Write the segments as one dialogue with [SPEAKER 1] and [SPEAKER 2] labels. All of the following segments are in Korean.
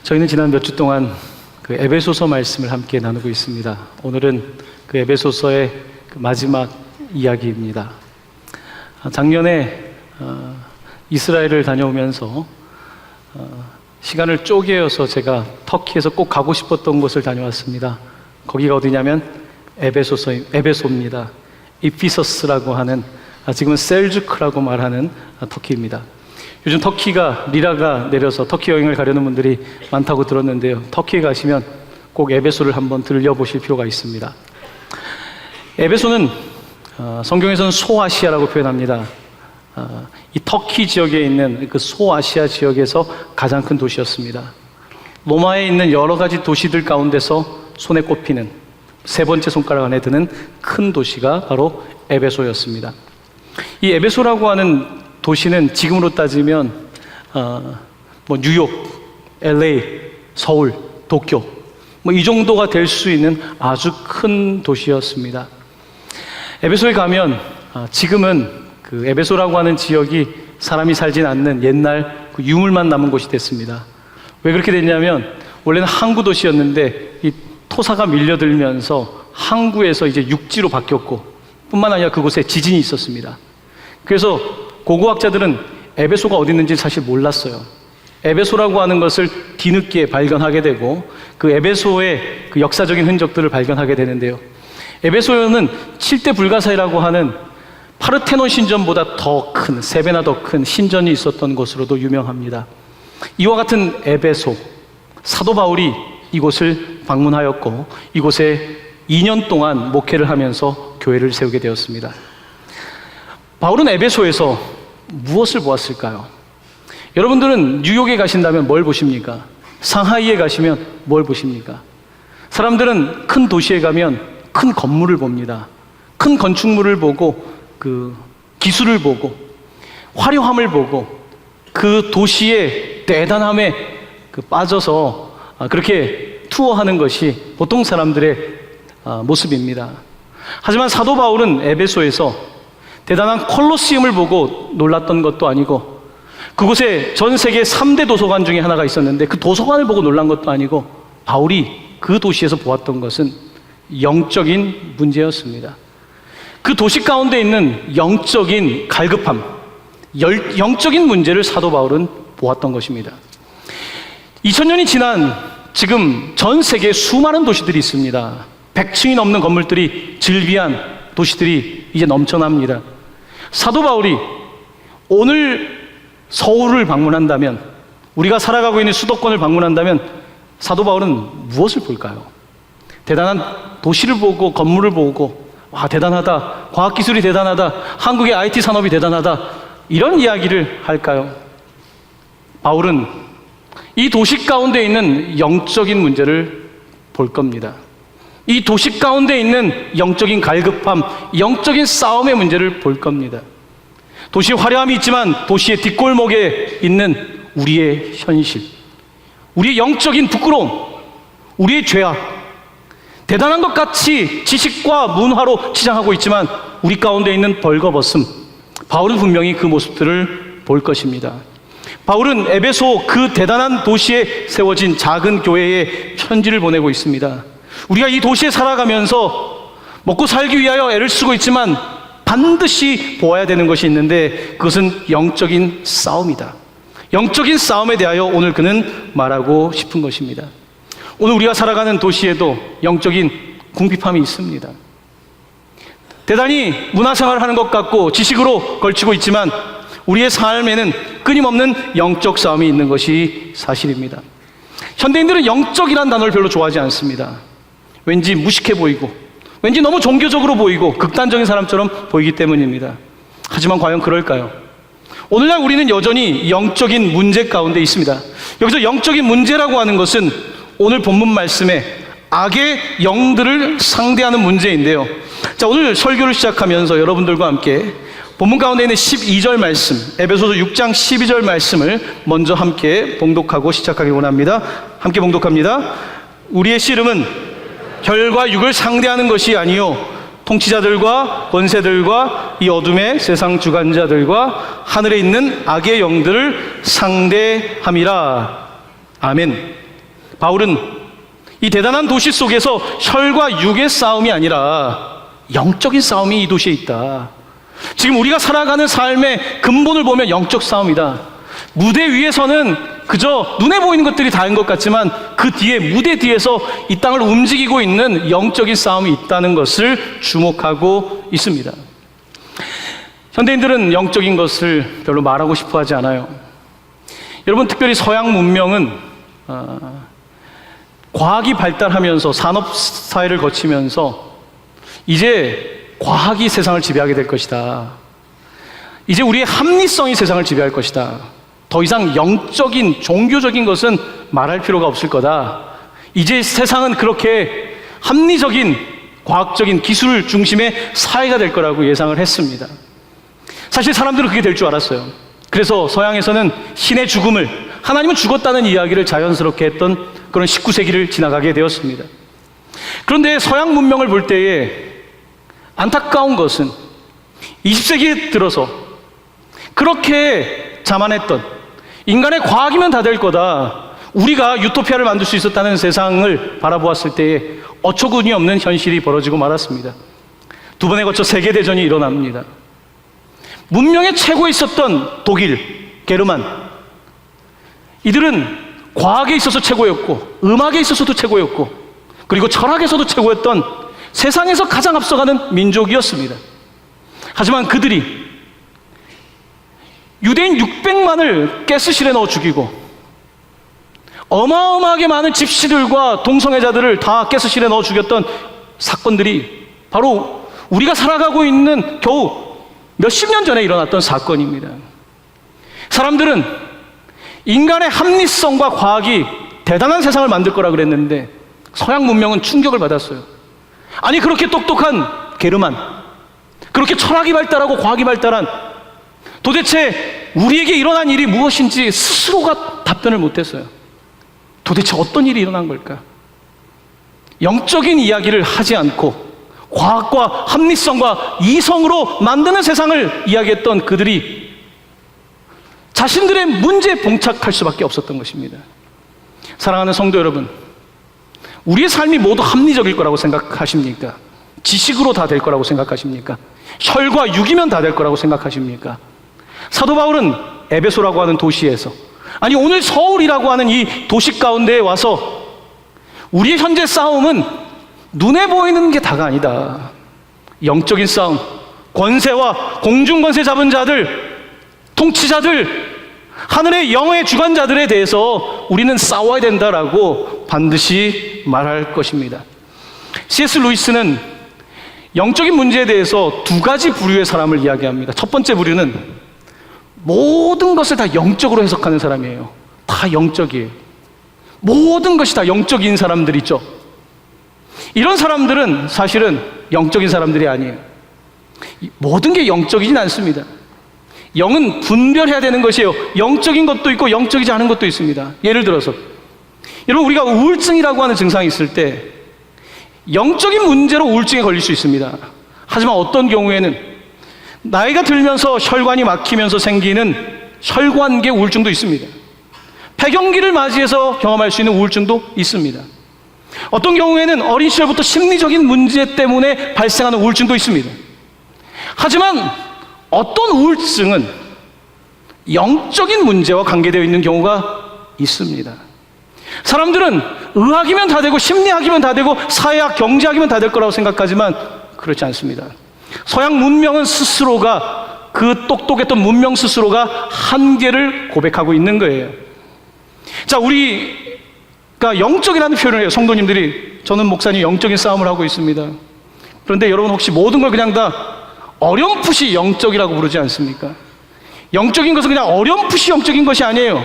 [SPEAKER 1] 저희는 지난 몇 주 동안 그 에베소서 말씀을 함께 나누고 있습니다. 오늘은 그 에베소서의 그 마지막 이야기입니다. 작년에 이스라엘을 다녀오면서 시간을 쪼개어서 제가 터키에서 꼭 가고 싶었던 곳을 다녀왔습니다. 거기가 어디냐면 에베소입니다. 이피서스라고 하는, 지금은 셀주크라고 말하는 터키입니다. 요즘 터키가 리라가 내려서 터키 여행을 가려는 분들이 많다고 들었는데요. 터키에 가시면 꼭 에베소를 한번 들려보실 필요가 있습니다. 에베소는 성경에서는 소아시아라고 표현합니다. 이 터키 지역에 있는 그 소아시아 지역에서 가장 큰 도시였습니다. 로마에 있는 여러 가지 도시들 가운데서 손에 꼽히는 세 번째 손가락 안에 드는 큰 도시가 바로 에베소였습니다. 이 에베소라고 하는 도시는 지금으로 따지면 뉴욕, LA, 서울, 도쿄 이 정도가 될 수 있는 아주 큰 도시였습니다. 에베소에 가면 지금은 그 에베소라고 하는 지역이 사람이 살진 않는 옛날 그 유물만 남은 곳이 됐습니다. 왜 그렇게 됐냐면 원래는 항구 도시였는데 이 토사가 밀려들면서 항구에서 이제 육지로 바뀌었고 뿐만 아니라 그곳에 지진이 있었습니다. 그래서 고고학자들은 에베소가 어디 있는지 사실 몰랐어요. 에베소라고 하는 것을 뒤늦게 발견하게 되고 그 에베소의 그 역사적인 흔적들을 발견하게 되는데요. 에베소는 7대 불가사의라고 하는 파르테논 신전보다 더 큰, 3배나 더 큰 신전이 있었던 것으로도 유명합니다. 이와 같은 에베소, 사도 바울이 이곳을 방문하였고 이곳에 2년 동안 목회를 하면서 교회를 세우게 되었습니다. 바울은 에베소에서 무엇을 보았을까요? 여러분들은 뉴욕에 가신다면 뭘 보십니까? 상하이에 가시면 뭘 보십니까? 사람들은 큰 도시에 가면 큰 건물을 봅니다. 큰 건축물을 보고 그 기술을 보고 화려함을 보고 그 도시의 대단함에 빠져서 그렇게 투어하는 것이 보통 사람들의 모습입니다. 하지만 사도 바울은 에베소에서 대단한 콜로시움을 보고 놀랐던 것도 아니고 그곳에 전 세계 3대 도서관 중에 하나가 있었는데 그 도서관을 보고 놀란 것도 아니고 바울이 그 도시에서 보았던 것은 영적인 문제였습니다. 그 도시 가운데 있는 영적인 갈급함, 영적인 문제를 사도 바울은 보았던 것입니다. 2000년이 지난 지금 전 세계에 수많은 도시들이 있습니다. 100층이 넘는 건물들이 즐비한 도시들이 이제 넘쳐납니다. 사도 바울이 오늘 서울을 방문한다면, 우리가 살아가고 있는 수도권을 방문한다면 사도 바울은 무엇을 볼까요? 대단한 도시를 보고 건물을 보고 와 대단하다, 과학기술이 대단하다, 한국의 IT 산업이 대단하다 이런 이야기를 할까요? 바울은 이 도시 가운데 있는 영적인 문제를 볼 겁니다. 이 도시 가운데 있는 영적인 갈급함, 영적인 싸움의 문제를 볼 겁니다. 도시의 화려함이 있지만 도시의 뒷골목에 있는 우리의 현실, 우리의 영적인 부끄러움, 우리의 죄악, 대단한 것 같이 지식과 문화로 치장하고 있지만 우리 가운데 있는 벌거벗음, 바울은 분명히 그 모습들을 볼 것입니다. 바울은 에베소 그 대단한 도시에 세워진 작은 교회에 편지를 보내고 있습니다. 우리가 이 도시에 살아가면서 먹고 살기 위하여 애를 쓰고 있지만 반드시 보아야 되는 것이 있는데 그것은 영적인 싸움이다. 영적인 싸움에 대하여 오늘 그는 말하고 싶은 것입니다. 오늘 우리가 살아가는 도시에도 영적인 궁핍함이 있습니다. 대단히 문화생활을 하는 것 같고 지식으로 걸치고 있지만 우리의 삶에는 끊임없는 영적 싸움이 있는 것이 사실입니다. 현대인들은 영적이라는 단어를 별로 좋아하지 않습니다. 왠지 무식해 보이고 왠지 너무 종교적으로 보이고 극단적인 사람처럼 보이기 때문입니다. 하지만 과연 그럴까요? 오늘날 우리는 여전히 영적인 문제 가운데 있습니다. 여기서 영적인 문제라고 하는 것은 오늘 본문 말씀에 악의 영들을 상대하는 문제인데요. 자, 오늘 설교를 시작하면서 여러분들과 함께 본문 가운데 있는 12절 말씀, 에베소서 6장 12절 말씀을 먼저 함께 봉독하고 시작하기 원합니다. 함께 봉독합니다. 우리의 씨름은 혈과 육을 상대하는 것이 아니요 통치자들과 권세들과 이 어둠의 세상 주관자들과 하늘에 있는 악의 영들을 상대함이라. 아멘. 바울은 이 대단한 도시 속에서 혈과 육의 싸움이 아니라 영적인 싸움이 이 도시에 있다. 지금 우리가 살아가는 삶의 근본을 보면 영적 싸움이다. 무대 위에서는 그저 눈에 보이는 것들이 다인 것 같지만 그 뒤에, 무대 뒤에서 이 땅을 움직이고 있는 영적인 싸움이 있다는 것을 주목하고 있습니다. 현대인들은 영적인 것을 별로 말하고 싶어 하지 않아요. 여러분, 특별히 서양 문명은 과학이 발달하면서 산업사회를 거치면서 이제 과학이 세상을 지배하게 될 것이다. 이제 우리의 합리성이 세상을 지배할 것이다. 더 이상 영적인, 종교적인 것은 말할 필요가 없을 거다. 이제 세상은 그렇게 합리적인, 과학적인 기술 중심의 사회가 될 거라고 예상을 했습니다. 사실 사람들은 그게 될 줄 알았어요. 그래서 서양에서는 신의 죽음을, 하나님은 죽었다는 이야기를 자연스럽게 했던 그런 19세기를 지나가게 되었습니다. 그런데 서양 문명을 볼 때에 안타까운 것은 20세기에 들어서 그렇게 자만했던, 인간의 과학이면 다 될 거다, 우리가 유토피아를 만들 수 있었다는 세상을 바라보았을 때에 어처구니 없는 현실이 벌어지고 말았습니다. 두 번에 걸쳐 세계대전이 일어납니다. 문명의 최고에 있었던 독일, 게르만, 이들은 과학에 있어서 최고였고 음악에 있어서도 최고였고 그리고 철학에서도 최고였던 세상에서 가장 앞서가는 민족이었습니다. 하지만 그들이 유대인 600만을 가스실에 넣어 죽이고 어마어마하게 많은 집시들과 동성애자들을 다 가스실에 넣어 죽였던 사건들이 바로 우리가 살아가고 있는 겨우 몇십 년 전에 일어났던 사건입니다. 사람들은 인간의 합리성과 과학이 대단한 세상을 만들 거라 그랬는데 서양 문명은 충격을 받았어요. 아니, 그렇게 똑똑한 게르만, 그렇게 철학이 발달하고 과학이 발달한, 도대체 우리에게 일어난 일이 무엇인지 스스로가 답변을 못했어요. 도대체 어떤 일이 일어난 걸까? 영적인 이야기를 하지 않고 과학과 합리성과 이성으로 만드는 세상을 이야기했던 그들이 자신들의 문제에 봉착할 수밖에 없었던 것입니다. 사랑하는 성도 여러분, 우리의 삶이 모두 합리적일 거라고 생각하십니까? 지식으로 다 될 거라고 생각하십니까? 혈과 육이면 다 될 거라고 생각하십니까? 사도 바울은 에베소라고 하는 도시에서, 아니 오늘 서울이라고 하는 이 도시 가운데에 와서 우리의 현재 싸움은 눈에 보이는 게 다가 아니다. 영적인 싸움, 권세와 공중권세 잡은 자들, 통치자들, 하늘의 영의 주관자들에 대해서 우리는 싸워야 된다라고 반드시 말할 것입니다. C.S. 루이스는 영적인 문제에 대해서 두 가지 부류의 사람을 이야기합니다. 첫 번째 부류는 모든 것을 다 영적으로 해석하는 사람이에요. 다 영적이에요. 모든 것이 다 영적인 사람들이죠. 이런 사람들은 사실은 영적인 사람들이 아니에요. 모든 게 영적이진 않습니다. 영은 분별해야 되는 것이에요. 영적인 것도 있고 영적이지 않은 것도 있습니다. 예를 들어서 여러분, 우리가 우울증이라고 하는 증상이 있을 때 영적인 문제로 우울증에 걸릴 수 있습니다. 하지만 어떤 경우에는 나이가 들면서 혈관이 막히면서 생기는 혈관계 우울증도 있습니다. 폐경기를 맞이해서 경험할 수 있는 우울증도 있습니다. 어떤 경우에는 어린 시절부터 심리적인 문제 때문에 발생하는 우울증도 있습니다. 하지만 어떤 우울증은 영적인 문제와 관계되어 있는 경우가 있습니다. 사람들은 의학이면 다 되고 심리학이면 다 되고 사회학, 경제학이면 다 될 거라고 생각하지만 그렇지 않습니다. 서양 문명은 스스로가, 그 똑똑했던 문명 스스로가 한계를 고백하고 있는 거예요. 자, 우리가 영적이라는 표현을 해요. 성도님들이, 저는 목사님 영적인 싸움을 하고 있습니다. 그런데 여러분 혹시 모든 걸 그냥 다 어렴풋이 영적이라고 부르지 않습니까? 영적인 것은 그냥 어렴풋이 영적인 것이 아니에요.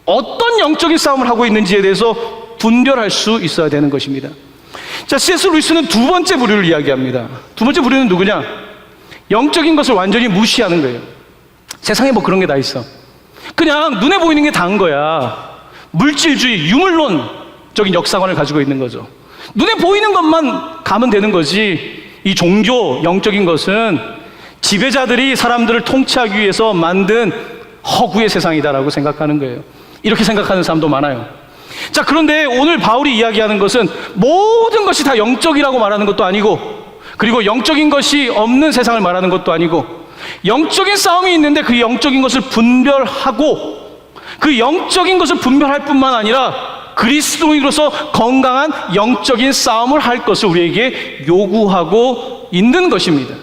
[SPEAKER 1] 어떤 영적인 싸움을 하고 있는지에 대해서 분별할 수 있어야 되는 것입니다. 자, C.S. 루이스는 두 번째 부류를 이야기합니다. 두 번째 부류는 누구냐? 영적인 것을 완전히 무시하는 거예요. 세상에 뭐 그런 게 다 있어. 그냥 눈에 보이는 게 다인 거야. 물질주의, 유물론적인 역사관을 가지고 있는 거죠. 눈에 보이는 것만 가면 되는 거지. 이 종교, 영적인 것은 지배자들이 사람들을 통치하기 위해서 만든 허구의 세상이다라고 생각하는 거예요. 이렇게 생각하는 사람도 많아요. 자, 그런데 오늘 바울이 이야기하는 것은 모든 것이 다 영적이라고 말하는 것도 아니고, 그리고 영적인 것이 없는 세상을 말하는 것도 아니고, 영적인 싸움이 있는데 그 영적인 것을 분별하고, 그 영적인 것을 분별할 뿐만 아니라 그리스도인으로서 건강한 영적인 싸움을 할 것을 우리에게 요구하고 있는 것입니다.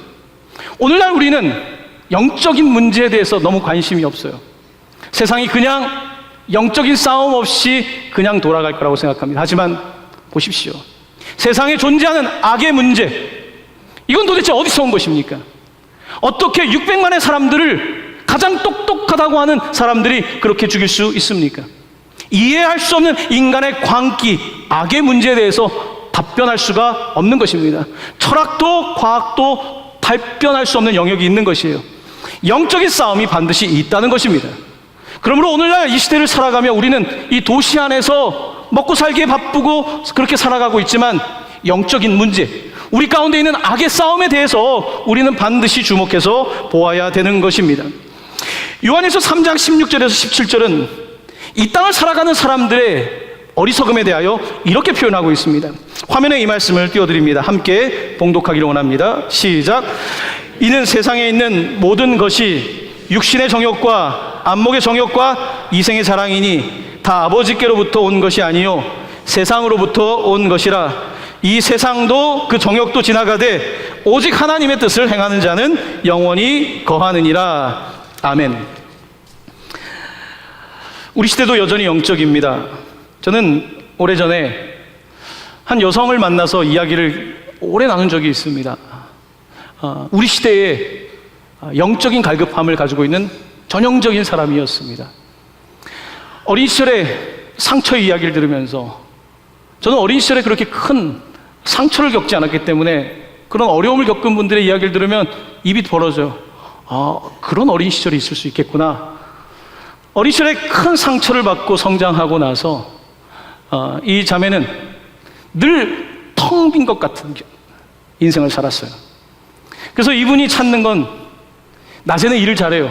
[SPEAKER 1] 오늘날 우리는 영적인 문제에 대해서 너무 관심이 없어요. 세상이 그냥 영적인 싸움 없이 그냥 돌아갈 거라고 생각합니다. 하지만 보십시오. 세상에 존재하는 악의 문제, 이건 도대체 어디서 온 것입니까? 어떻게 600만의 사람들을 가장 똑똑하다고 하는 사람들이 그렇게 죽일 수 있습니까? 이해할 수 없는 인간의 광기, 악의 문제에 대해서 답변할 수가 없는 것입니다. 철학도 과학도 답변할 수 없는 영역이 있는 것이에요. 영적인 싸움이 반드시 있다는 것입니다. 그러므로 오늘날 이 시대를 살아가며 우리는 이 도시 안에서 먹고 살기에 바쁘고 그렇게 살아가고 있지만, 영적인 문제, 우리 가운데 있는 악의 싸움에 대해서 우리는 반드시 주목해서 보아야 되는 것입니다. 요한일서 3장 16절에서 17절은 이 땅을 살아가는 사람들의 어리석음에 대하여 이렇게 표현하고 있습니다. 화면에 이 말씀을 띄워드립니다. 함께 봉독하기를 원합니다. 시작. 이는 세상에 있는 모든 것이 육신의 정욕과 안목의 정욕과 이생의 자랑이니 다 아버지께로부터 온 것이 아니요 세상으로부터 온 것이라. 이 세상도 그 정욕도 지나가되 오직 하나님의 뜻을 행하는 자는 영원히 거하느니라. 아멘. 우리 시대도 여전히 영적입니다. 저는 오래전에 한 여성을 만나서 이야기를 오래 나눈 적이 있습니다. 우리 시대에 영적인 갈급함을 가지고 있는 전형적인 사람이었습니다. 어린 시절에 상처의 이야기를 들으면서, 저는 어린 시절에 그렇게 큰 상처를 겪지 않았기 때문에 그런 어려움을 겪은 분들의 이야기를 들으면 입이 벌어져요. 그런 어린 시절이 있을 수 있겠구나. 어린 시절에 큰 상처를 받고 성장하고 나서 이 자매는 늘 텅 빈 것 같은 인생을 살았어요. 그래서 이분이 찾는 건, 낮에는 일을 잘해요.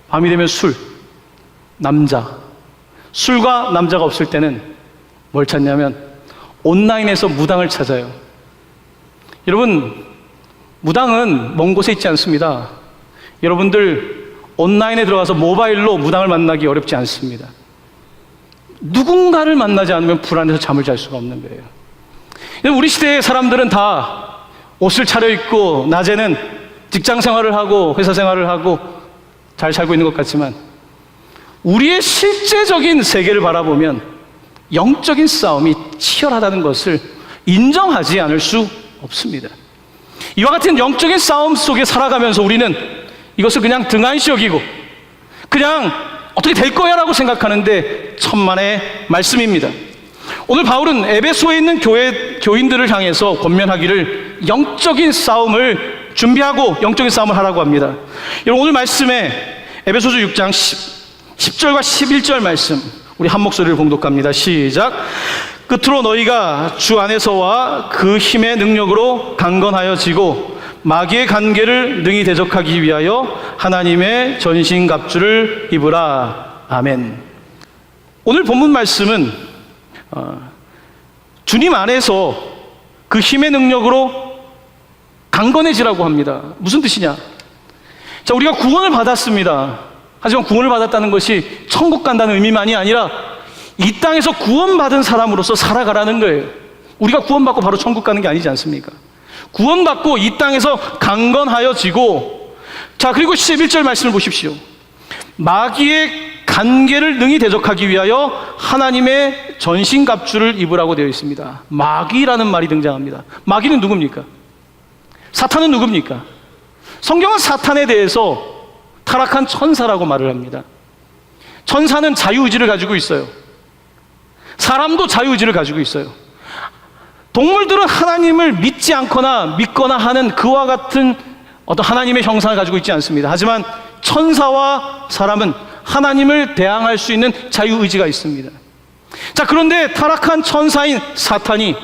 [SPEAKER 1] 밤이 되면 술, 남자. 술과 남자가 없을 때는 뭘 찾냐면 온라인에서 무당을 찾아요. 여러분, 무당은 먼 곳에 있지 않습니다. 여러분들 온라인에 들어가서 모바일로 무당을 만나기 어렵지 않습니다. 누군가를 만나지 않으면 불안해서 잠을 잘 수가 없는 거예요. 우리 시대의 사람들은 다 옷을 차려입고 낮에는 직장 생활을 하고 회사 생활을 하고 잘 살고 있는 것 같지만, 우리의 실제적인 세계를 바라보면 영적인 싸움이 치열하다는 것을 인정하지 않을 수 없습니다. 이와 같은 영적인 싸움 속에 살아가면서 우리는 이것을 그냥 등한시 여기고 그냥 어떻게 될 거야 라고 생각하는데 천만의 말씀입니다. 오늘 바울은 에베소에 있는 교인들을 향해서 권면하기를 영적인 싸움을 준비하고 영적인 싸움을 하라고 합니다. 여러분, 오늘 말씀에 에베소서 6장 10절과 11절 말씀 우리 한 목소리를 봉독합니다. 시작. 끝으로 너희가 주 안에서와 그 힘의 능력으로 강건하여지고 마귀의 관계를 능히 대적하기 위하여 하나님의 전신갑주를 입으라. 아멘. 오늘 본문 말씀은 주님 안에서 그 힘의 능력으로 강건해지라고 합니다. 무슨 뜻이냐? 자, 우리가 구원을 받았습니다. 하지만 구원을 받았다는 것이 천국 간다는 의미만이 아니라 이 땅에서 구원받은 사람으로서 살아가라는 거예요. 우리가 구원받고 바로 천국 가는 게 아니지 않습니까? 구원받고 이 땅에서 강건하여지고, 자, 그리고 11절 말씀을 보십시오. 마귀의 관계를 능히 대적하기 위하여 하나님의 전신갑주를 입으라고 되어 있습니다. 마귀라는 말이 등장합니다. 마귀는 누굽니까? 사탄은 누굽니까? 성경은 사탄에 대해서 타락한 천사라고 말을 합니다. 천사는 자유의지를 가지고 있어요. 사람도 자유의지를 가지고 있어요. 동물들은 하나님을 믿지 않거나 믿거나 하는 그와 같은 어떤 하나님의 형상을 가지고 있지 않습니다. 하지만 천사와 사람은 하나님을 대항할 수 있는 자유의지가 있습니다. 자, 그런데 타락한 천사인 사탄이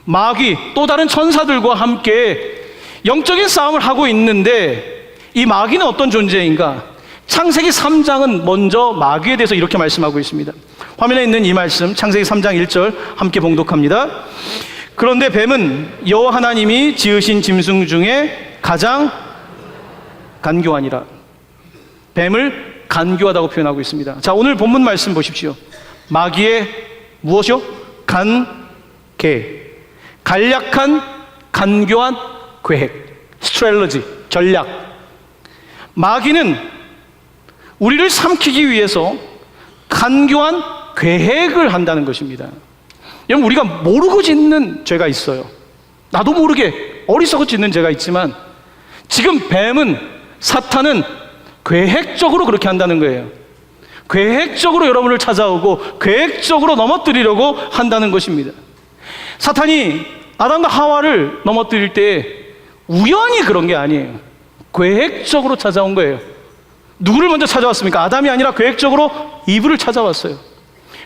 [SPEAKER 1] 마귀, 또 다른 천사들과 함께 영적인 싸움을 하고 있는데, 이 마귀는 어떤 존재인가? 창세기 3장은 먼저 마귀에 대해서 이렇게 말씀하고 있습니다. 화면에 있는 이 말씀, 창세기 3장 1절 함께 봉독합니다. 그런데 뱀은 여호와 하나님이 지으신 짐승 중에 가장 간교하니라. 뱀을 간교하다고 표현하고 있습니다. 자, 오늘 본문 말씀 보십시오. 마귀의 무엇이요? 간계, 간략한, 간교한 계획, 스트레러지, 전략. 마귀는 우리를 삼키기 위해서 간교한 계획을 한다는 것입니다. 여러분, 우리가 모르고 짓는 죄가 있어요. 나도 모르게 어리석어 짓는 죄가 있지만, 지금 뱀은, 사탄은 계획적으로 그렇게 한다는 거예요. 계획적으로 여러분을 찾아오고 계획적으로 넘어뜨리려고 한다는 것입니다. 사탄이 아담과 하와를 넘어뜨릴 때 우연히 그런 게 아니에요. 계획적으로 찾아온 거예요. 누구를 먼저 찾아왔습니까? 아담이 아니라 계획적으로 이브를 찾아왔어요.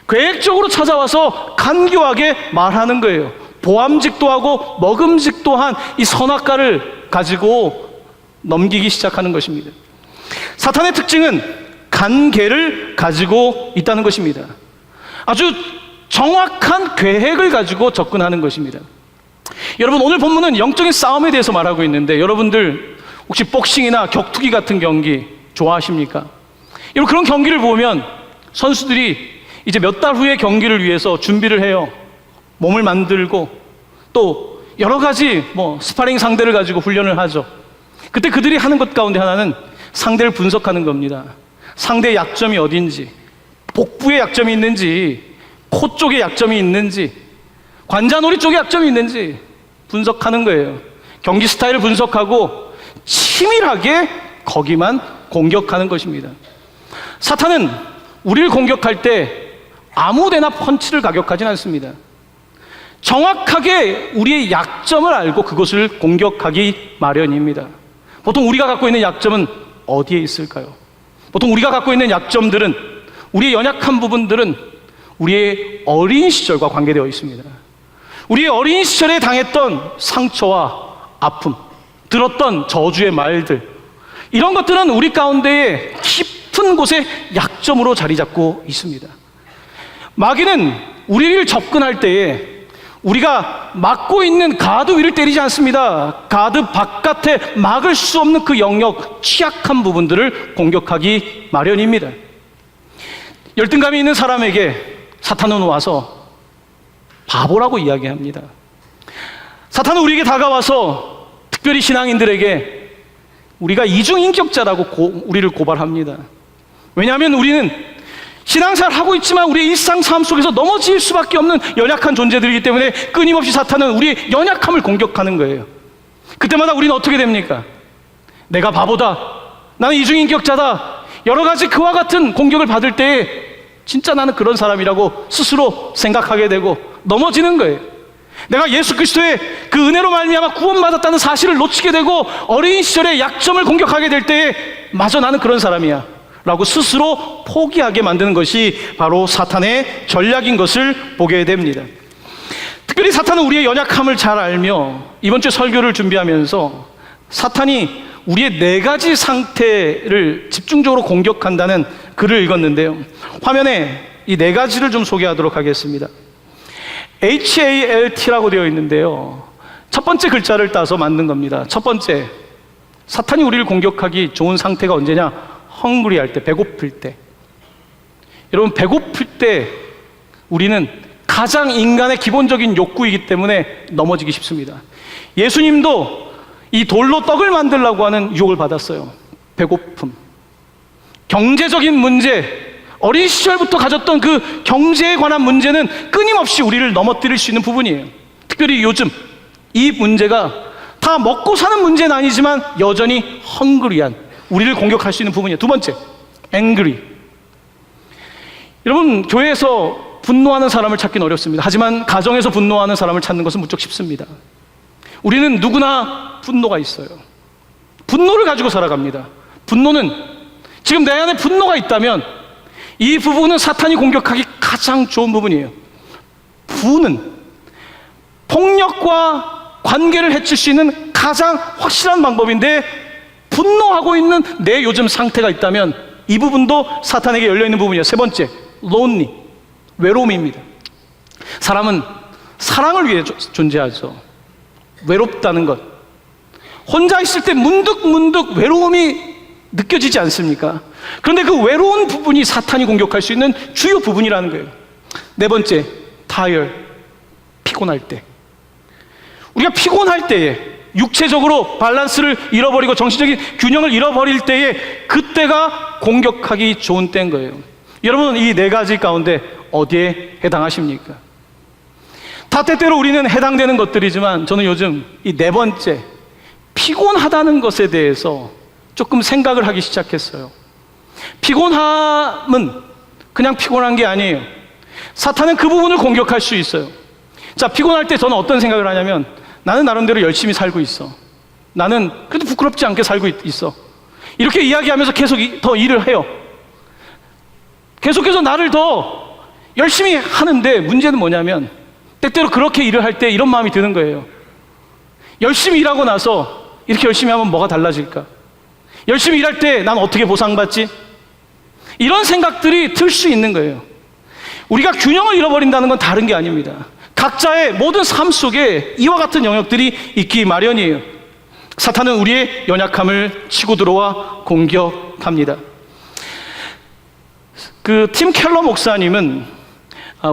[SPEAKER 1] 계획적으로 찾아와서 간교하게 말하는 거예요. 보암직도 하고 먹음직도 한 이 선악과를 가지고 넘기기 시작하는 것입니다. 사탄의 특징은 간계를 가지고 있다는 것입니다. 아주 정확한 계획을 가지고 접근하는 것입니다. 여러분, 오늘 본문은 영적인 싸움에 대해서 말하고 있는데, 여러분들 혹시 복싱이나 격투기 같은 경기 좋아하십니까? 여러분, 그런 경기를 보면 선수들이 이제 몇 달 후에 경기를 위해서 준비를 해요. 몸을 만들고 또 여러 가지 스파링 상대를 가지고 훈련을 하죠. 그때 그들이 하는 것 가운데 하나는 상대를 분석하는 겁니다. 상대의 약점이 어딘지, 복부에 약점이 있는지, 코 쪽에 약점이 있는지, 관자놀이 쪽에 약점이 있는지 분석하는 거예요. 경기 스타일을 분석하고 치밀하게 거기만 공격하는 것입니다. 사탄은 우리를 공격할 때 아무데나 펀치를 가격하진 않습니다. 정확하게 우리의 약점을 알고 그것을 공격하기 마련입니다. 보통 우리가 갖고 있는 약점은 어디에 있을까요? 보통 우리가 갖고 있는 약점들은, 우리의 연약한 부분들은 우리의 어린 시절과 관계되어 있습니다. 우리의 어린 시절에 당했던 상처와 아픔, 들었던 저주의 말들, 이런 것들은 우리 가운데에 깊은 곳에 약점으로 자리 잡고 있습니다. 마귀는 우리를 접근할 때에 우리가 막고 있는 가드 위를 때리지 않습니다. 가드 바깥에 막을 수 없는 그 영역, 취약한 부분들을 공격하기 마련입니다. 열등감이 있는 사람에게 사탄은 와서 바보라고 이야기합니다. 사탄은 우리에게 다가와서 특별히 신앙인들에게 우리가 이중인격자라고 우리를 고발합니다. 왜냐하면 우리는 신앙생활을 하고 있지만 우리의 일상 삶 속에서 넘어질 수밖에 없는 연약한 존재들이기 때문에 끊임없이 사탄은 우리의 연약함을 공격하는 거예요. 그때마다 우리는 어떻게 됩니까? 내가 바보다, 나는 이중인격자다, 여러 가지 그와 같은 공격을 받을 때에 진짜 나는 그런 사람이라고 스스로 생각하게 되고 넘어지는 거예요. 내가 예수 그리스도의 그 은혜로 말미암아 구원받았다는 사실을 놓치게 되고 어린 시절에 약점을 공격하게 될 때에 마저 나는 그런 사람이야 라고 스스로 포기하게 만드는 것이 바로 사탄의 전략인 것을 보게 됩니다. 특별히 사탄은 우리의 연약함을 잘 알며 이번 주 설교를 준비하면서 사탄이 우리의 4가지 상태를 집중적으로 공격한다는 글을 읽었는데요. 화면에 이 4가지를 좀 소개하도록 하겠습니다. HALT라고 되어 있는데요. 첫 번째 글자를 따서 만든 겁니다. 첫 번째, 사탄이 우리를 공격하기 좋은 상태가 언제냐? 헝그리 할 때, 배고플 때. 여러분, 배고플 때 우리는 가장 인간의 기본적인 욕구이기 때문에 넘어지기 쉽습니다. 예수님도 이 돌로 떡을 만들려고 하는 유혹을 받았어요. 배고픔, 경제적인 문제, 어린 시절부터 가졌던 그 경제에 관한 문제는 끊임없이 우리를 넘어뜨릴 수 있는 부분이에요. 특별히 요즘 이 문제가 다 먹고 사는 문제는 아니지만 여전히 헝그리한, 우리를 공격할 수 있는 부분이에요. 두 번째, angry. 여러분, 교회에서 분노하는 사람을 찾기는 어렵습니다. 하지만 가정에서 분노하는 사람을 찾는 것은 무척 쉽습니다. 우리는 누구나 분노가 있어요. 분노를 가지고 살아갑니다. 분노는, 지금 내 안에 분노가 있다면 이 부분은 사탄이 공격하기 가장 좋은 부분이에요. 부는 폭력과 관계를 해칠 수 있는 가장 확실한 방법인데, 분노하고 있는 내 요즘 상태가 있다면 이 부분도 사탄에게 열려있는 부분이에요. 세 번째, lonely, 외로움입니다. 사람은 사랑을 위해 존재하죠. 외롭다는 것, 혼자 있을 때 문득 외로움이 느껴지지 않습니까? 그런데 그 외로운 부분이 사탄이 공격할 수 있는 주요 부분이라는 거예요. 네 번째, tired, 피곤할 때. 우리가 피곤할 때에, 육체적으로 밸런스를 잃어버리고 정신적인 균형을 잃어버릴 때에, 그때가 공격하기 좋은 때인 거예요. 여러분, 이 네 가지 가운데 어디에 해당하십니까? 다 때때로 우리는 해당되는 것들이지만, 저는 요즘 이 네 번째, 피곤하다는 것에 대해서 조금 생각을 하기 시작했어요. 피곤함은 그냥 피곤한 게 아니에요. 사탄은 그 부분을 공격할 수 있어요. 자, 피곤할 때 저는 어떤 생각을 하냐면, 나는 나름대로 열심히 살고 있어. 나는 그래도 부끄럽지 않게 살고 있어. 이렇게 이야기하면서 계속 더 일을 해요. 계속해서 나를 더 열심히 하는데, 문제는 뭐냐면 때때로 그렇게 일을 할 때 이런 마음이 드는 거예요. 열심히 일하고 나서 이렇게 열심히 하면 뭐가 달라질까? 열심히 일할 때 난 어떻게 보상받지? 이런 생각들이 들 수 있는 거예요. 우리가 균형을 잃어버린다는 건 다른 게 아닙니다. 각자의 모든 삶 속에 이와 같은 영역들이 있기 마련이에요. 사탄은 우리의 연약함을 치고 들어와 공격합니다. 팀 켈러 목사님은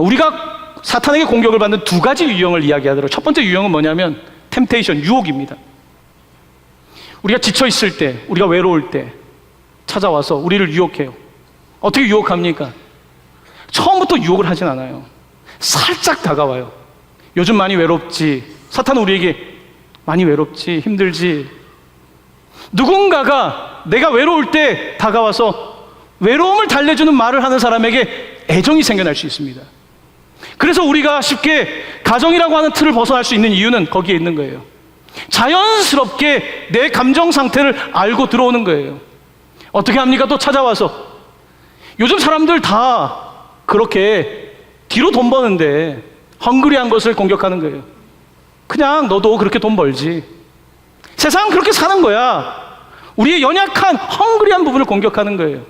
[SPEAKER 1] 우리가 사탄에게 공격을 받는 두 가지 유형을 이야기하더라고요. 첫 번째 유형은 뭐냐면 템테이션, 유혹입니다. 우리가 지쳐 있을 때, 우리가 외로울 때 찾아와서 우리를 유혹해요. 어떻게 유혹합니까? 처음부터 유혹을 하진 않아요. 살짝 다가와요. 요즘 많이 외롭지? 사탄은 우리에게 많이 외롭지? 힘들지? 누군가가 내가 외로울 때 다가와서 외로움을 달래주는 말을 하는 사람에게 애정이 생겨날 수 있습니다. 그래서 우리가 쉽게 가정이라고 하는 틀을 벗어날 수 있는 이유는 거기에 있는 거예요. 자연스럽게 내 감정 상태를 알고 들어오는 거예요. 어떻게 합니까? 또 찾아와서. 요즘 사람들 다 그렇게 뒤로 돈 버는데 헝그리한 것을 공격하는 거예요. 그냥 너도 그렇게 돈 벌지. 세상은 그렇게 사는 거야. 우리의 연약한 헝그리한 부분을 공격하는 거예요.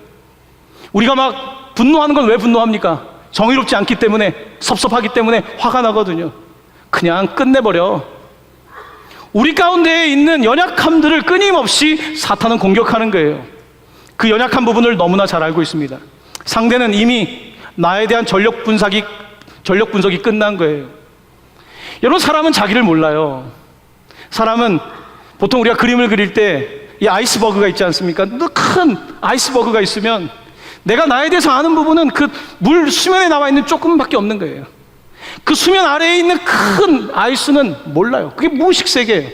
[SPEAKER 1] 우리가 막 분노하는 건 왜 분노합니까? 정의롭지 않기 때문에, 섭섭하기 때문에 화가 나거든요. 그냥 끝내버려. 우리 가운데에 있는 연약함들을 끊임없이 사탄은 공격하는 거예요. 그 연약한 부분을 너무나 잘 알고 있습니다. 상대는 이미 나에 대한 전력 분석이 끝난 거예요. 여러분, 사람은 자기를 몰라요. 사람은 보통 우리가 그림을 그릴 때 이 아이스버그가 있지 않습니까? 큰 아이스버그가 있으면 내가 나에 대해서 아는 부분은 그 물 수면에 나와 있는 조금밖에 없는 거예요. 그 수면 아래에 있는 큰 아이스는 몰라요. 그게 무의식 세계예요.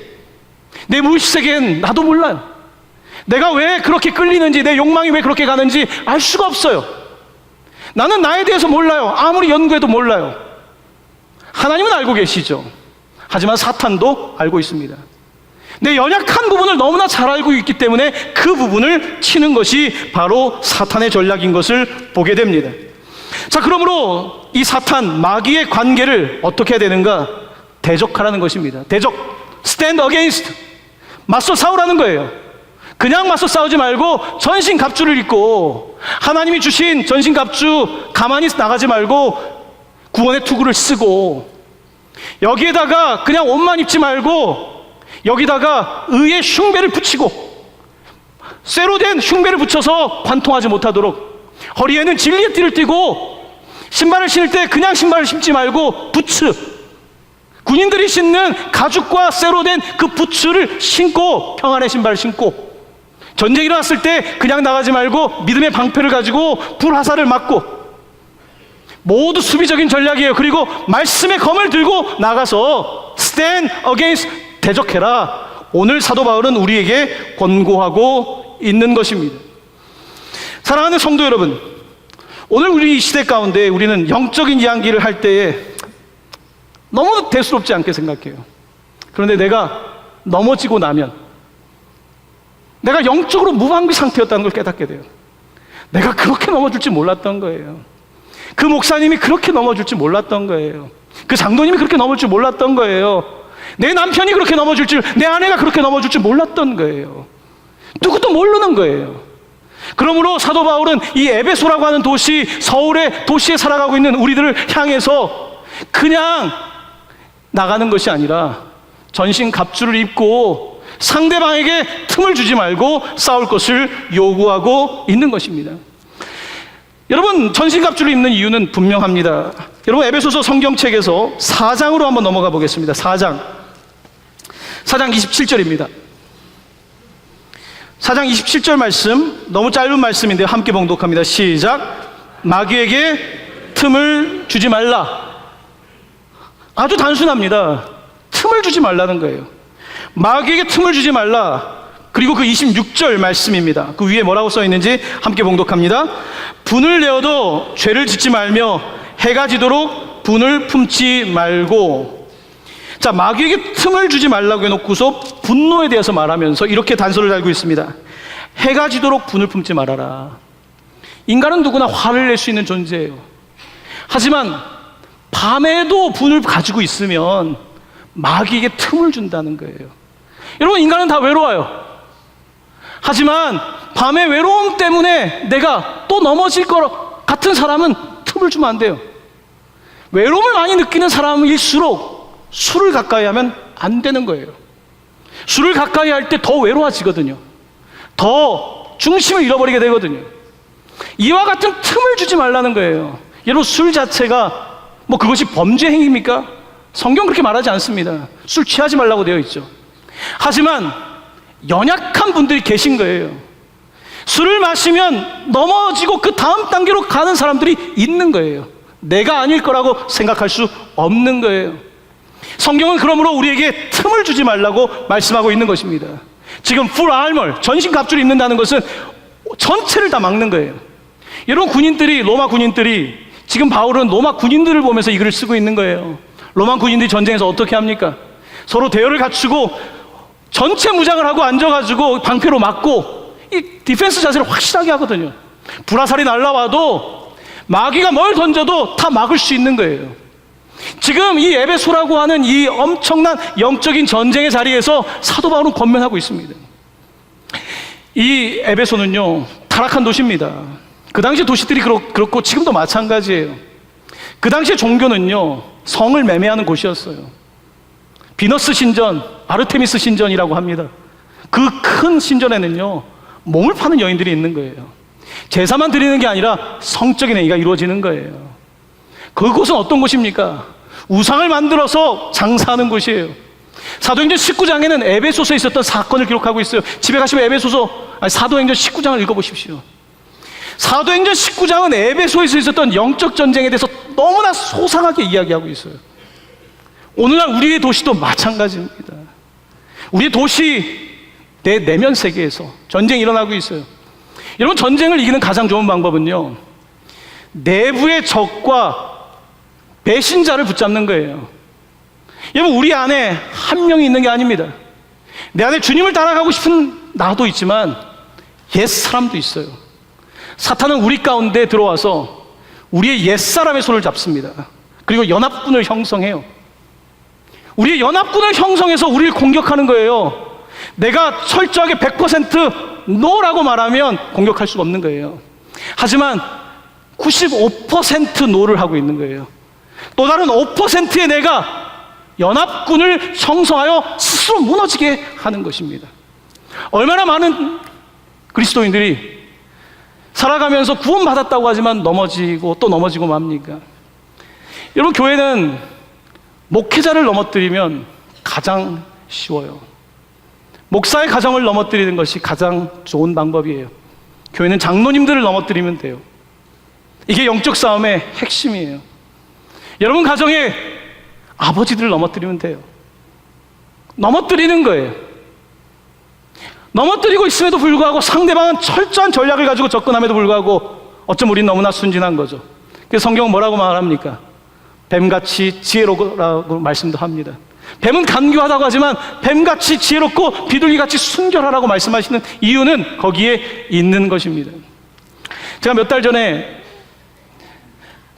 [SPEAKER 1] 내 무의식 세계는 나도 몰라요. 내가 왜 그렇게 끌리는지, 내 욕망이 왜 그렇게 가는지 알 수가 없어요. 나는 나에 대해서 몰라요. 아무리 연구해도 몰라요. 하나님은 알고 계시죠. 하지만 사탄도 알고 있습니다. 내 연약한 부분을 너무나 잘 알고 있기 때문에 그 부분을 치는 것이 바로 사탄의 전략인 것을 보게 됩니다. 자, 그러므로 이 사탄, 마귀의 관계를 어떻게 해야 되는가? 대적하라는 것입니다. 대적, stand against, 맞서 싸우라는 거예요. 그냥 맞서 싸우지 말고 전신갑주를 입고, 하나님이 주신 전신갑주 가만히 나가지 말고 구원의 투구를 쓰고, 여기에다가 그냥 옷만 입지 말고 여기다가 의의 흉배를 붙이고, 쇠로 된 흉배를 붙여서 관통하지 못하도록, 허리에는 진리의 띠를 띠고, 신발을 신을 때 그냥 신발을 신지 말고 부츠, 군인들이 신는 가죽과 쇠로 된 그 부츠를 신고, 평안의 신발을 신고, 전쟁이 일어났을 때 그냥 나가지 말고 믿음의 방패를 가지고 불화살을 맞고, 모두 수비적인 전략이에요. 그리고 말씀의 검을 들고 나가서 stand against, 대적해라. 오늘 사도 바울은 우리에게 권고하고 있는 것입니다. 사랑하는 성도 여러분, 오늘 우리 이 시대 가운데 우리는 영적인 이야기를 할 때에 너무 대수롭지 않게 생각해요. 그런데 내가 넘어지고 나면 내가 영적으로 무방비 상태였다는 걸 깨닫게 돼요. 내가 그렇게 넘어질 줄 몰랐던 거예요. 그 목사님이 그렇게 넘어질 줄 몰랐던 거예요. 그 장로님이 그렇게 넘어질 줄 몰랐던 거예요. 내 남편이 그렇게 넘어질 줄, 내 아내가 그렇게 넘어질 줄 몰랐던 거예요. 누구도 모르는 거예요. 그러므로 사도 바울은 이 에베소라고 하는 도시, 서울의 도시에 살아가고 있는 우리들을 향해서 그냥 나가는 것이 아니라 전신 갑주를 입고 상대방에게 틈을 주지 말고 싸울 것을 요구하고 있는 것입니다. 여러분, 전신 갑주를 입는 이유는 분명합니다. 여러분, 에베소서 성경책에서 4장으로 한번 넘어가 보겠습니다. 4장 27절입니다. 4장 27절 말씀, 너무 짧은 말씀인데 함께 봉독합니다. 시작. 마귀에게 틈을 주지 말라. 아주 단순합니다. 틈을 주지 말라는 거예요. 마귀에게 틈을 주지 말라. 그리고 그 26절 말씀입니다. 그 위에 뭐라고 써 있는지 함께 봉독합니다. 분을 내어도 죄를 짓지 말며 해가 지도록 분을 품지 말고. 자, 마귀에게 틈을 주지 말라고 해놓고서 분노에 대해서 말하면서 이렇게 단서를 달고 있습니다. 해가 지도록 분을 품지 말아라. 인간은 누구나 화를 낼 수 있는 존재예요. 하지만 밤에도 분을 가지고 있으면 마귀에게 틈을 준다는 거예요. 여러분, 인간은 다 외로워요. 하지만 밤의 외로움 때문에 내가 또 넘어질 것 같은 사람은 틈을 주면 안 돼요. 외로움을 많이 느끼는 사람일수록 술을 가까이 하면 안 되는 거예요. 술을 가까이 할 때 더 외로워지거든요. 더 중심을 잃어버리게 되거든요. 이와 같은 틈을 주지 말라는 거예요. 여러분, 술 자체가 뭐 그것이 범죄 행위입니까? 성경 그렇게 말하지 않습니다. 술 취하지 말라고 되어 있죠. 하지만 연약한 분들이 계신 거예요. 술을 마시면 넘어지고 그 다음 단계로 가는 사람들이 있는 거예요. 내가 아닐 거라고 생각할 수 없는 거예요. 성경은 그러므로 우리에게 틈을 주지 말라고 말씀하고 있는 것입니다. 지금 full armor, 전신 갑주를 입는다는 것은 전체를 다 막는 거예요. 여러분, 로마 군인들이, 지금 바울은 로마 군인들을 보면서 이 글을 쓰고 있는 거예요. 로마 군인들이 전쟁에서 어떻게 합니까? 서로 대열을 갖추고 전체 무장을 하고 앉아가지고 방패로 막고 이 디펜스 자세를 확실하게 하거든요. 불화살이 날라와도 마귀가 뭘 던져도 다 막을 수 있는 거예요. 지금 이 에베소라고 하는 이 엄청난 영적인 전쟁의 자리에서 사도 바울은 권면하고 있습니다. 이 에베소는요, 타락한 도시입니다. 그 당시 도시들이 그렇고 지금도 마찬가지예요. 그 당시의 종교는요, 성을 매매하는 곳이었어요. 비너스 신전, 아르테미스 신전이라고 합니다. 그 큰 신전에는요, 몸을 파는 여인들이 있는 거예요. 제사만 드리는 게 아니라 성적인 행위가 이루어지는 거예요. 그곳은 어떤 곳입니까? 우상을 만들어서 장사하는 곳이에요. 사도행전 19장에는 에베소서에 있었던 사건을 기록하고 있어요. 집에 가시면 사도행전 19장을 읽어보십시오. 사도행전 19장은 에베소에서 있었던 영적 전쟁에 대해서 너무나 소상하게 이야기하고 있어요. 오늘날 우리의 도시도 마찬가지입니다. 우리의 도시 내 내면 세계에서 전쟁이 일어나고 있어요. 여러분, 전쟁을 이기는 가장 좋은 방법은요, 내부의 적과 배신자를 붙잡는 거예요. 여러분, 우리 안에 한 명이 있는 게 아닙니다. 내 안에 주님을 따라가고 싶은 나도 있지만 옛사람도 있어요. 사탄은 우리 가운데 들어와서 우리의 옛사람의 손을 잡습니다. 그리고 연합군을 형성해요. 우리의 연합군을 형성해서 우리를 공격하는 거예요. 내가 철저하게 100% 노라고 말하면 공격할 수가 없는 거예요. 하지만 95% 노를 하고 있는 거예요. 또 다른 5%의 내가 연합군을 형성하여 스스로 무너지게 하는 것입니다. 얼마나 많은 그리스도인들이 살아가면서 구원받았다고 하지만 넘어지고 또 넘어지고 맙니까? 여러분, 교회는 목회자를 넘어뜨리면 가장 쉬워요. 목사의 가정을 넘어뜨리는 것이 가장 좋은 방법이에요. 교회는 장로님들을 넘어뜨리면 돼요. 이게 영적 싸움의 핵심이에요. 여러분 가정에 아버지들을 넘어뜨리면 돼요. 넘어뜨리는 거예요. 넘어뜨리고 있음에도 불구하고 상대방은 철저한 전략을 가지고 접근함에도 불구하고 어쩜 우린 너무나 순진한 거죠. 그래서 성경은 뭐라고 말합니까? 뱀같이 지혜로우라고 말씀도 합니다. 뱀은 간교하다고 하지만 뱀같이 지혜롭고 비둘기같이 순결하라고 말씀하시는 이유는 거기에 있는 것입니다. 제가 몇 달 전에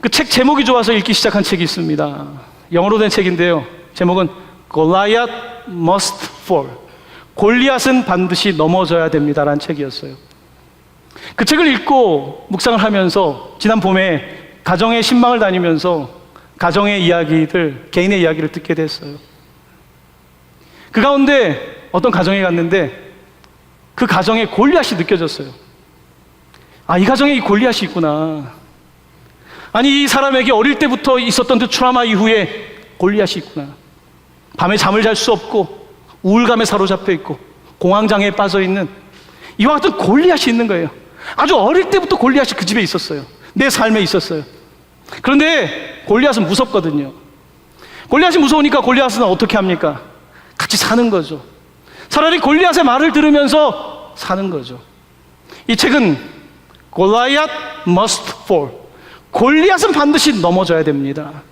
[SPEAKER 1] 그 책 제목이 좋아서 읽기 시작한 책이 있습니다. 영어로 된 책인데요, 제목은 Goliath Must Fall, 골리앗은 반드시 넘어져야 됩니다라는 책이었어요. 그 책을 읽고 묵상을 하면서 지난 봄에 가정의 신방을 다니면서 가정의 이야기들, 개인의 이야기를 듣게 됐어요. 그 가운데 어떤 가정에 갔는데 그 가정에 골리앗이 느껴졌어요. 아, 이 가정에 이 골리앗이 있구나. 아니, 이 사람에게 어릴 때부터 있었던 그 트라우마 이후에 골리앗이 있구나. 밤에 잠을 잘 수 없고 우울감에 사로잡혀 있고 공황장애에 빠져 있는 이와 같은 골리앗이 있는 거예요. 아주 어릴 때부터 골리앗이 그 집에 있었어요. 내 삶에 있었어요. 그런데 골리앗은 무섭거든요. 골리앗이 무서우니까 골리앗은 어떻게 합니까? 같이 사는 거죠. 차라리 골리앗의 말을 들으면서 사는 거죠. 이 책은 Goliath must fall. 골리앗은 반드시 넘어져야 됩니다.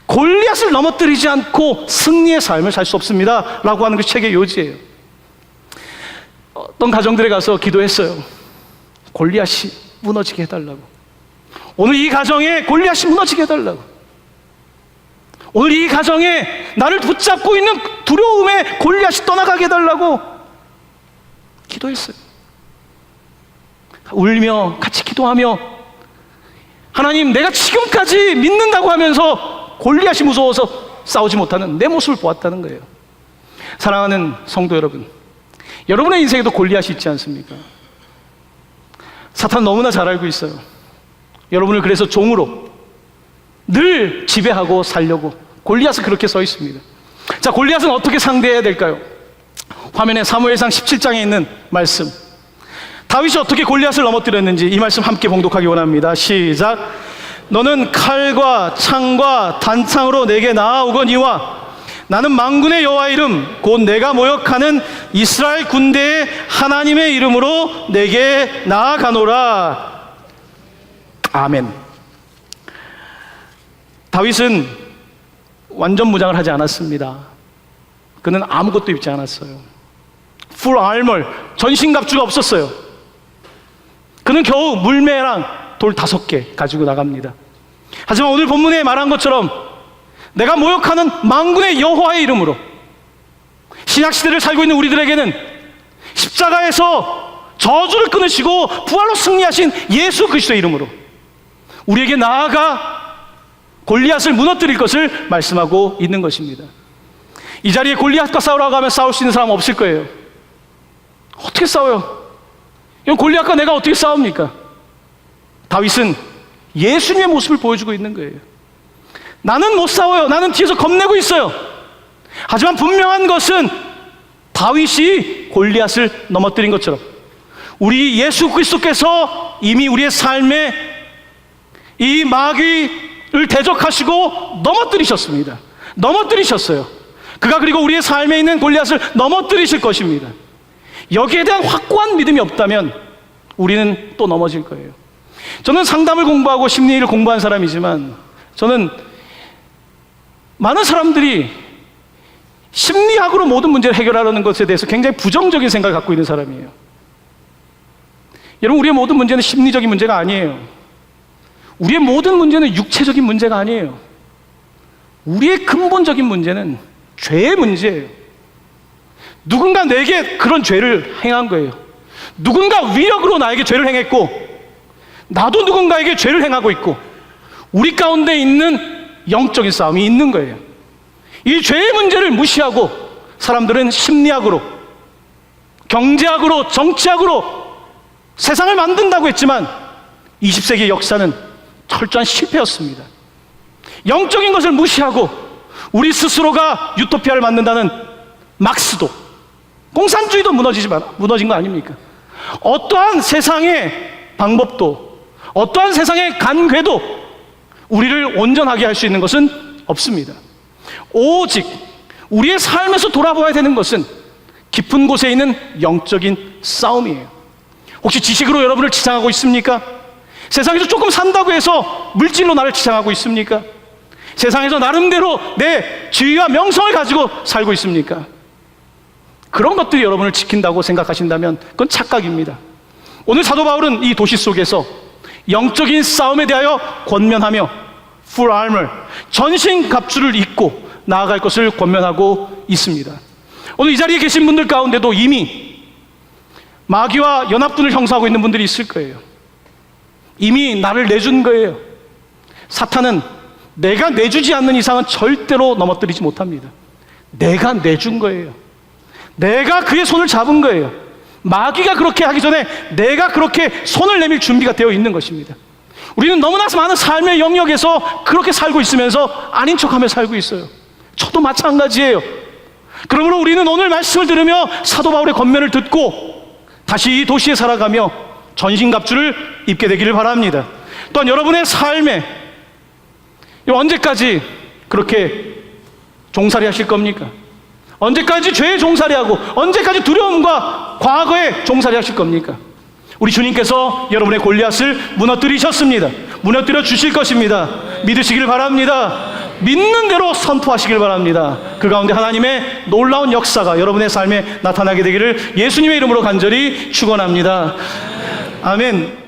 [SPEAKER 1] 골리앗을 넘어뜨리지 않고 승리의 삶을 살 수 없습니다 라고 하는 것이 책의 요지예요. 어떤 가정들에 가서 기도했어요. 골리앗이 무너지게 해달라고. 오늘 이 가정에 골리앗이 무너지게 해달라고. 오늘 이 가정에 나를 붙잡고 있는 두려움에 골리앗이 떠나가게 해달라고 기도했어요. 울며 같이 기도하며, 하나님, 내가 지금까지 믿는다고 하면서 골리앗이 무서워서 싸우지 못하는 내 모습을 보았다는 거예요. 사랑하는 성도 여러분, 여러분의 인생에도 골리앗이 있지 않습니까? 사탄 너무나 잘 알고 있어요. 여러분을 그래서 종으로 늘 지배하고 살려고 골리앗은 그렇게 써 있습니다. 자, 골리앗은 어떻게 상대해야 될까요? 화면에 사무엘상 17장에 있는 말씀, 다윗이 어떻게 골리앗을 넘어뜨렸는지 이 말씀 함께 봉독하기 원합니다. 시작. 너는 칼과 창과 단창으로 내게 나아오거니와 나는 만군의 여호와 이름 곧 내가 모욕하는 이스라엘 군대의 하나님의 이름으로 내게 나아가노라. 아멘. 다윗은 완전 무장을 하지 않았습니다. 그는 아무것도 입지 않았어요. 풀 armor, 전신갑주가 없었어요. 그는 겨우 물매랑 돌 5개 가지고 나갑니다. 하지만 오늘 본문에 말한 것처럼 내가 모욕하는 만군의 여호와의 이름으로, 신약시대를 살고 있는 우리들에게는 십자가에서 저주를 끊으시고 부활로 승리하신 예수 그리스도의 이름으로 우리에게 나아가 골리앗을 무너뜨릴 것을 말씀하고 있는 것입니다. 이 자리에 골리앗과 싸우라고 하면 싸울 수 있는 사람 없을 거예요. 어떻게 싸워요? 이건 골리앗과 내가 어떻게 싸웁니까? 다윗은 예수님의 모습을 보여주고 있는 거예요. 나는 못 싸워요. 나는 뒤에서 겁내고 있어요. 하지만 분명한 것은 다윗이 골리앗을 넘어뜨린 것처럼 우리 예수 그리스도께서 이미 우리의 삶에 이 마귀를 대적하시고 넘어뜨리셨습니다. 넘어뜨리셨어요. 그가 그리고 우리의 삶에 있는 골리앗을 넘어뜨리실 것입니다. 여기에 대한 확고한 믿음이 없다면 우리는 또 넘어질 거예요. 저는 상담을 공부하고 심리를 공부한 사람이지만 저는 많은 사람들이 심리학으로 모든 문제를 해결하려는 것에 대해서 굉장히 부정적인 생각을 갖고 있는 사람이에요. 여러분, 우리의 모든 문제는 심리적인 문제가 아니에요. 우리의 모든 문제는 육체적인 문제가 아니에요. 우리의 근본적인 문제는 죄의 문제예요. 누군가 내게 그런 죄를 행한 거예요. 누군가 위력으로 나에게 죄를 행했고 나도 누군가에게 죄를 행하고 있고 우리 가운데 있는 영적인 싸움이 있는 거예요. 이 죄의 문제를 무시하고 사람들은 심리학으로, 경제학으로, 정치학으로 세상을 만든다고 했지만 20세기의 역사는 철저한 실패였습니다. 영적인 것을 무시하고 우리 스스로가 유토피아를 만든다는 막스도, 공산주의도 무너진 거 아닙니까? 어떠한 세상의 방법도, 어떠한 세상의 간궤도 우리를 온전하게 할 수 있는 것은 없습니다. 오직 우리의 삶에서 돌아봐야 되는 것은 깊은 곳에 있는 영적인 싸움이에요. 혹시 지식으로 여러분을 지상하고 있습니까? 세상에서 조금 산다고 해서 물질로 나를 지상하고 있습니까? 세상에서 나름대로 내 지위와 명성을 가지고 살고 있습니까? 그런 것들이 여러분을 지킨다고 생각하신다면 그건 착각입니다. 오늘 사도 바울은 이 도시 속에서 영적인 싸움에 대하여 권면하며 full armor, 전신 갑주를 입고 나아갈 것을 권면하고 있습니다. 오늘 이 자리에 계신 분들 가운데도 이미 마귀와 연합군을 형성하고 있는 분들이 있을 거예요. 이미 나를 내준 거예요. 사탄은 내가 내주지 않는 이상은 절대로 넘어뜨리지 못합니다. 내가 내준 거예요. 내가 그의 손을 잡은 거예요. 마귀가 그렇게 하기 전에 내가 그렇게 손을 내밀 준비가 되어 있는 것입니다. 우리는 너무나 많은 삶의 영역에서 그렇게 살고 있으면서 아닌 척하며 살고 있어요. 저도 마찬가지예요. 그러므로 우리는 오늘 말씀을 들으며 사도 바울의 권면을 듣고 다시 이 도시에 살아가며 전신갑주를 입게 되기를 바랍니다. 또한 여러분의 삶에 언제까지 그렇게 종살이 하실 겁니까? 언제까지 죄에 종살이하고 언제까지 두려움과 과거에 종살이 하실 겁니까? 우리 주님께서 여러분의 골리앗을 무너뜨리셨습니다. 무너뜨려 주실 것입니다. 믿으시길 바랍니다. 믿는 대로 선포하시길 바랍니다. 그 가운데 하나님의 놀라운 역사가 여러분의 삶에 나타나게 되기를 예수님의 이름으로 간절히 축원합니다. 아멘.